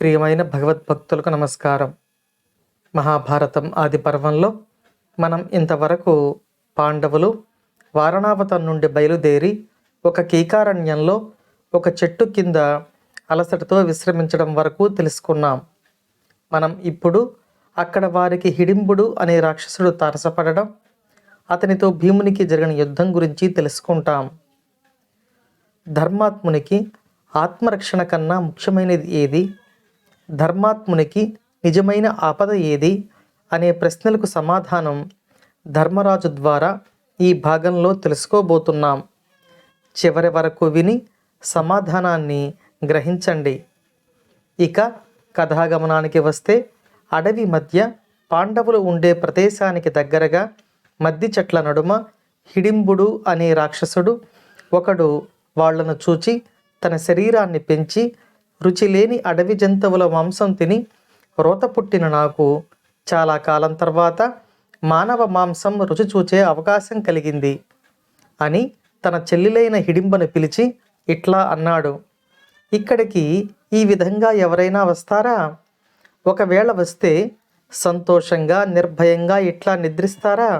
ప్రియమైన భగవద్భక్తులకు నమస్కారం. మహాభారతం ఆది పర్వంలో మనం ఇంతవరకు పాండవులు వారణావతం నుండి బయలుదేరి ఒక కీకారణ్యంలో ఒక చెట్టు కింద అలసటతో విశ్రమించడం వరకు తెలుసుకున్నాం. మనం ఇప్పుడు అక్కడ వారికి హిడింబుడు అనే రాక్షసుడు తారసపడడం, అతనితో భీమునికి జరిగిన యుద్ధం గురించి తెలుసుకుంటాం. ధర్మాత్మునికి ఆత్మరక్షణ కన్నా ముఖ్యమైనది ఏది? ధర్మాత్మునికి నిజమైన ఆపద ఏది అనే ప్రశ్నలకు సమాధానం ధర్మరాజు ద్వారా ఈ భాగంలో తెలుసుకోబోతున్నాం. చివరి వరకు విని సమాధానాన్ని గ్రహించండి. ఇక కథాగమనానికి వస్తే, అడవి మధ్య పాండవులు ఉండే ప్రదేశానికి దగ్గరగా మద్ది చెట్ల నడుమ హిడింబుడు అనే రాక్షసుడు ఒకడు వాళ్లను చూచి తన శరీరాన్ని పెంచి, రుచి లేని అడవి జంతువుల మాంసం తిని రోత పుట్టిన నాకు చాలా కాలం తర్వాత మానవ మాంసం రుచి చూచే అవకాశం కలిగింది అని తన చెల్లెలైన హిడింబను పిలిచి ఇట్లా అన్నాడు. ఇక్కడికి ఈ విధంగా ఎవరైనా వస్తారా? ఒకవేళ వస్తే సంతోషంగా నిర్భయంగా ఇట్లా నిద్రిస్తారా?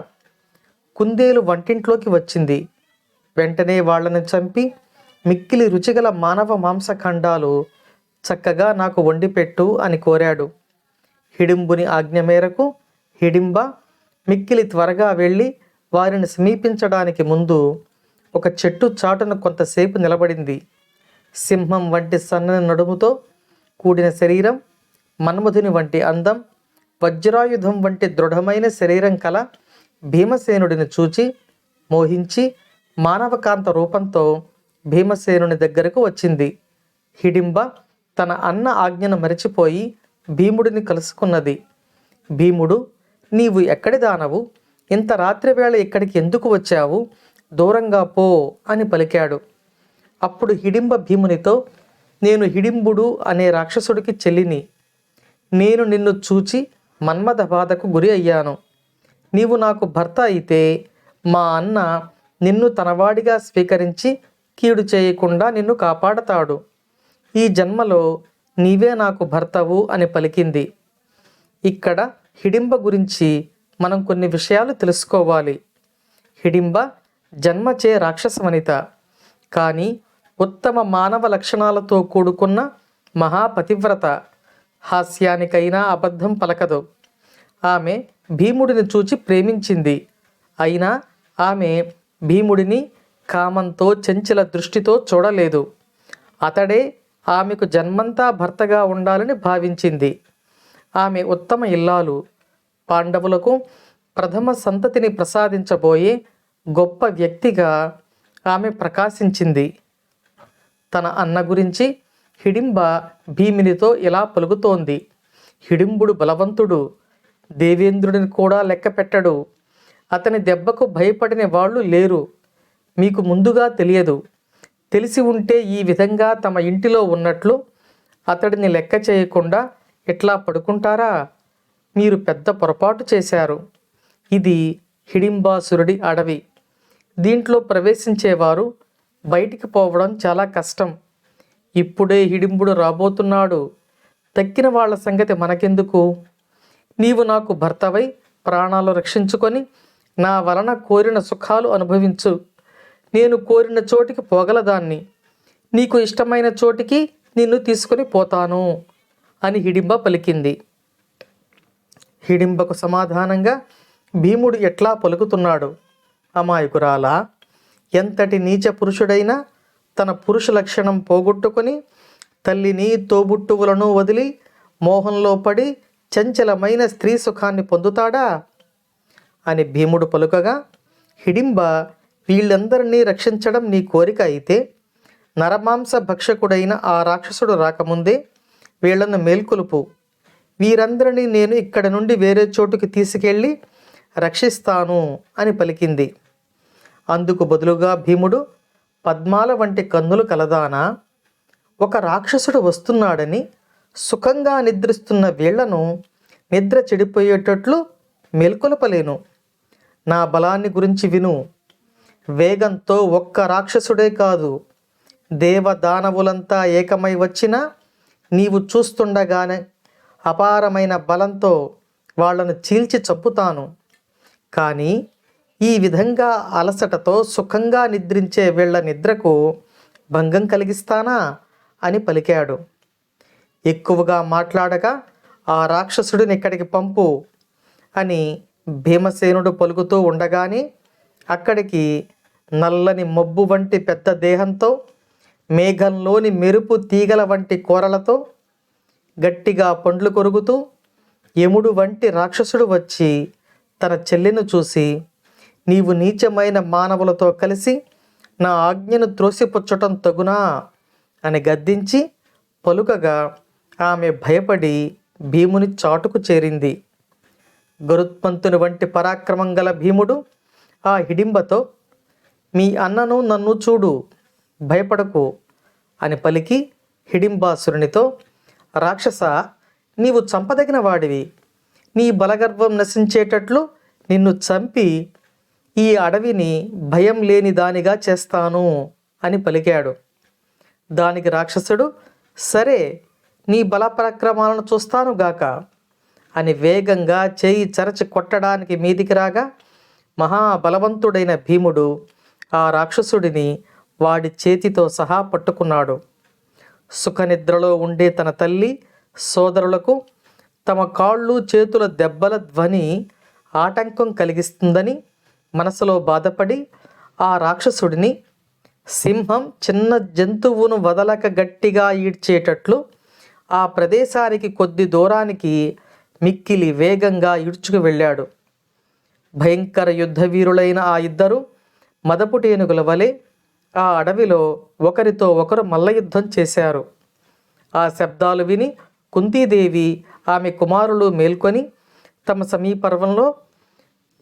కుందేలు వంటింట్లోకి వచ్చింది. వెంటనే వాళ్ళని చంపి మిక్కిలి రుచిగల మానవ మాంసఖండాలు చక్కగా నాకు వండిపెట్టు అని కోరాడు. హిడింబుని ఆజ్ఞ మేరకు హిడింబ మిక్కిలి త్వరగా వెళ్ళి వారిని సమీపించడానికి ముందు ఒక చెట్టు చాటున కొంతసేపు నిలబడింది. సింహం వంటి సన్నని నడుముతో కూడిన శరీరం, మన్మధుని వంటి అందం, వజ్రాయుధం వంటి దృఢమైన శరీరం కల భీమసేనుడిని చూచి మోహించి మానవకాంత రూపంతో భీమసేనుని దగ్గరకు వచ్చింది. హిడింబ తన అన్న ఆజ్ఞను మరిచిపోయి భీముడిని కలుసుకున్నది. భీముడు, నీవు ఎక్కడి దానవు? ఇంత రాత్రి వేళ ఇక్కడికి ఎందుకు వచ్చావు? దూరంగా పో అని పలికాడు. అప్పుడు హిడింబ భీమునితో, నేను హిడింబుడు అనే రాక్షసుడికి చెల్లిని. నేను నిన్ను చూచి మన్మథ బాధకు గురి అయ్యాను. నీవు నాకు భర్త అయితే మా అన్న నిన్ను తనవాడిగా స్వీకరించి కీడు చేయకుండా నిన్ను కాపాడతాడు. ఈ జన్మలో నీవే నాకు భర్తవు అని పలికింది. ఇక్కడ హిడింబ గురించి మనం కొన్ని విషయాలు తెలుసుకోవాలి. హిడింబ జన్మచే రాక్షస వనిత, కానీ ఉత్తమ మానవ లక్షణాలతో కూడుకున్న మహాపతివ్రత. హాస్యానికైనా అబద్ధం పలకదు. ఆమె భీముడిని చూచి ప్రేమించింది. అయినా ఆమె భీముడిని కామంతో చంచల దృష్టితో చూడలేదు. అతడే ఆమెకు జన్మంతా భర్తగా ఉండాలని భావించింది. ఆమె ఉత్తమ ఇల్లాలు. పాండవులకు ప్రథమ సంతతిని ప్రసాదించబోయే గొప్ప వ్యక్తిగా ఆమె ప్రకాశించింది. తన అన్న గురించి హిడింబ భీమినితో ఇలా పలుకుతోంది. హిడింబుడు బలవంతుడు, దేవేంద్రుడిని కూడా లెక్క పెట్టడు. అతని దెబ్బకు భయపడిన వాళ్ళు లేరు. మీకు ముందుగా తెలియదు. తెలిసి ఉంటే ఈ విధంగా తమ ఇంటిలో ఉన్నట్లు అతడిని లెక్క చేయకుండా ఎట్లా పడుకుంటారా? మీరు పెద్ద పొరపాటు చేశారు. ఇది హిడింబాసురుడి అడవి. దీంట్లో ప్రవేశించేవారు బయటికి పోవడం చాలా కష్టం. ఇప్పుడే హిడింబుడు రాబోతున్నాడు. తక్కిన వాళ్ళ సంగతి మనకెందుకు? నీవు నాకు భర్తవై ప్రాణాలు రక్షించుకొని నా వలన కోరిన సుఖాలు అనుభవించు. నేను కోరిన చోటికి పోగలదాన్ని. నీకు ఇష్టమైన చోటికి నిన్ను తీసుకొని పోతాను అని హిడింబ పలికింది. హిడింబకు సమాధానంగా భీముడు ఎట్లా పలుకుతున్నాడు. అమాయకురాలా, ఎంతటి నీచ పురుషుడైనా తన పురుష లక్షణం పోగొట్టుకొని తల్లిని తోబుట్టువులను వదిలి మోహంలో పడి చంచలమైన స్త్రీ సుఖాన్ని పొందుతాడా అని భీముడు పలుకగా, హిడింబ, వీళ్ళందరినీ రక్షించడం నీ కోరిక అయితే నరమాంస భక్షకుడైన ఆ రాక్షసుడు రాకముందే వీళ్లను మేల్కొలుపు. వీరందరినీ నేను ఇక్కడ నుండి వేరే చోటుకి తీసుకెళ్ళి రక్షిస్తాను అని పలికింది. అందుకు బదులుగా భీముడు, పద్మాల వంటి కన్నులు కలదానా, ఒక రాక్షసుడు వస్తున్నాడని సుఖంగా నిద్రిస్తున్న వీళ్లను నిద్ర చెడిపోయేటట్లు మేల్కొలపలేను. నా బలాన్ని గురించి విను. వేగంతో ఒక్క రాక్షసుడే కాదు, దేవదానవులంతా ఏకమై వచ్చినా నీవు చూస్తుండగానే అపారమైన బలంతో వాళ్లను చీల్చి చంపుతాను. కానీ ఈ విధంగా అలసటతో సుఖంగా నిద్రించే వీళ్ల నిద్రకు భంగం కలిగిస్తానా అని పలికాడు. ఎక్కువగా మాట్లాడక ఆ రాక్షసుడిని ఇక్కడికి పంపు అని భీమసేనుడు పలుకుతూ ఉండగానే అక్కడికి నల్లని మబ్బు వంటి పెద్ద దేహంతో, మేఘంలోని మెరుపు తీగల వంటి కూరలతో, గట్టిగా పండ్లు కొరుకుతూ యముడు వంటి రాక్షసుడు వచ్చి తన చెల్లెను చూసి, నీవు నీచమైన మానవులతో కలిసి నా ఆజ్ఞను త్రోసిపుచ్చటం తగునా అని గద్దించి పలుకగా ఆమె భయపడి భీముని చాటుకు చేరింది. గరుత్మంతుని వంటి పరాక్రమం గల భీముడు ఆ హిడింబతో, మీ అన్నను నన్ను చూడు, భయపడకు అని పలికి హిడింబాసురునితో, రాక్షస, నీవు చంపదగిన వాడివి. నీ బలగర్వం నశించేటట్లు నిన్ను చంపి ఈ అడవిని భయం లేని దానిగా చేస్తాను అని పలికాడు. దానికి రాక్షసుడు, సరే, నీ బలపరాక్రమాలను చూస్తానుగాక అని వేగంగా చేయి చరచి కొట్టడానికి మీదికి రాగా మహాబలవంతుడైన భీముడు ఆ రాక్షసుడిని వాడి చేతితో సహా పట్టుకున్నాడు. సుఖనిద్రలో ఉండే తన తల్లి సోదరులకు తమ కాళ్ళు చేతుల దెబ్బల ధ్వని ఆటంకం కలిగిస్తుందని మనసులో బాధపడి ఆ రాక్షసుడిని సింహం చిన్న జంతువును వదలక గట్టిగా ఈడ్చేటట్లు ఆ ప్రదేశానికి కొద్ది దూరానికి మిక్కిలి వేగంగా ఈడ్చుకు వెళ్ళాడు. భయంకర యుద్ధవీరులైన ఆ ఇద్దరు మదపుటేనుగుల వలె ఆ అడవిలో ఒకరితో ఒకరు మల్లయుద్ధం చేశారు. ఆ శబ్దాలు విని కుంతీదేవి ఆమె కుమారులు మేల్కొని తమ సమీపర్వంలో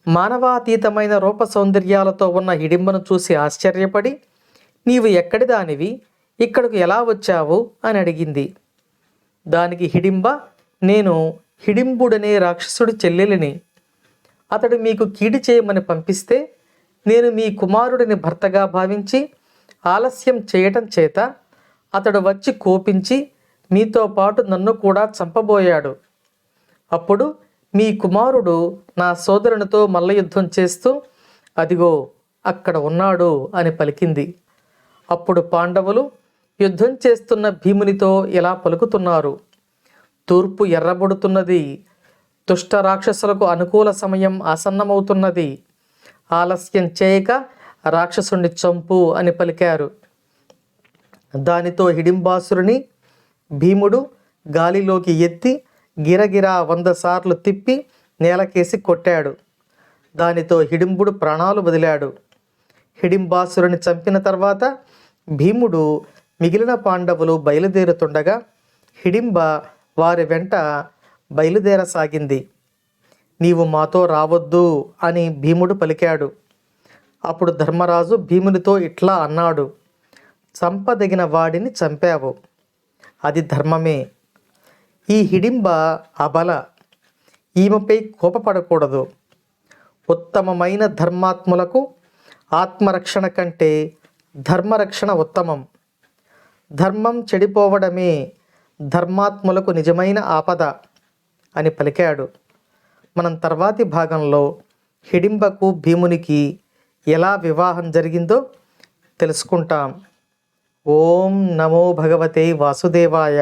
మానవాతీతమైన రూప సౌందర్యాలతో ఉన్న హిడింబను చూసి ఆశ్చర్యపడి, నీవు ఎక్కడి దానివి, ఇక్కడకు ఎలా వచ్చావు అని అడిగింది. దానికి హిడింబ, నేను హిడింబుడనే రాక్షసుడి చెల్లెలిని. అతడు మీకు కీడు చేయమని పంపిస్తే నేను మీ కుమారుడిని భర్తగా భావించి ఆలస్యం చేయటం చేత అతడు వచ్చి కోపించి మీతో పాటు నన్ను కూడా చంపబోయాడు. అప్పుడు మీ కుమారుడు నా సోదరునితో మల్లయుద్ధం చేస్తూ, అదిగో అక్కడ ఉన్నాడు అని పలికింది. అప్పుడు పాండవులు యుద్ధం చేస్తున్న భీమునితో ఇలా పలుకుతున్నారు, తూర్పు ఎర్రబడుతున్నది, దుష్ట రాక్షసులకు అనుకూల సమయం ఆసన్నమవుతున్నది, ఆలస్యం చేయక రాక్షసుణ్ణి చంపు అని పలికారు. దానితో హిడింబాసురుని భీముడు గాలిలోకి ఎత్తి గిరగిరా 100 సార్లు తిప్పి నేలకేసి కొట్టాడు. దానితో హిడింబుడు ప్రాణాలు వదిలాడు. హిడింబాసురుని చంపిన తర్వాత భీముడు మిగిలిన పాండవులు బయలుదేరుతుండగా హిడింబ వారి వెంట బయలుదేరసాగింది. నీవు మాతో రావద్దు అని భీముడు పలికాడు. అప్పుడు ధర్మరాజు భీమునితో ఇట్లా అన్నాడు, చంపదగిన వాడిని చంపావు, అది ధర్మమే. ఈ హిడింబ అబల, ఈమెపై కోపపడకూడదు. ఉత్తమమైన ధర్మాత్ములకు ఆత్మరక్షణ కంటే ధర్మరక్షణ ఉత్తమం. ధర్మం చెడిపోవడమే ధర్మాత్ములకు నిజమైన ఆపద అని పలికాడు. మనం తర్వాతి భాగంలో హిడింబకు భీమునికి ఎలా వివాహం జరిగిందో తెలుసుకుంటాం. ఓం నమో భగవతే వాసుదేవాయ.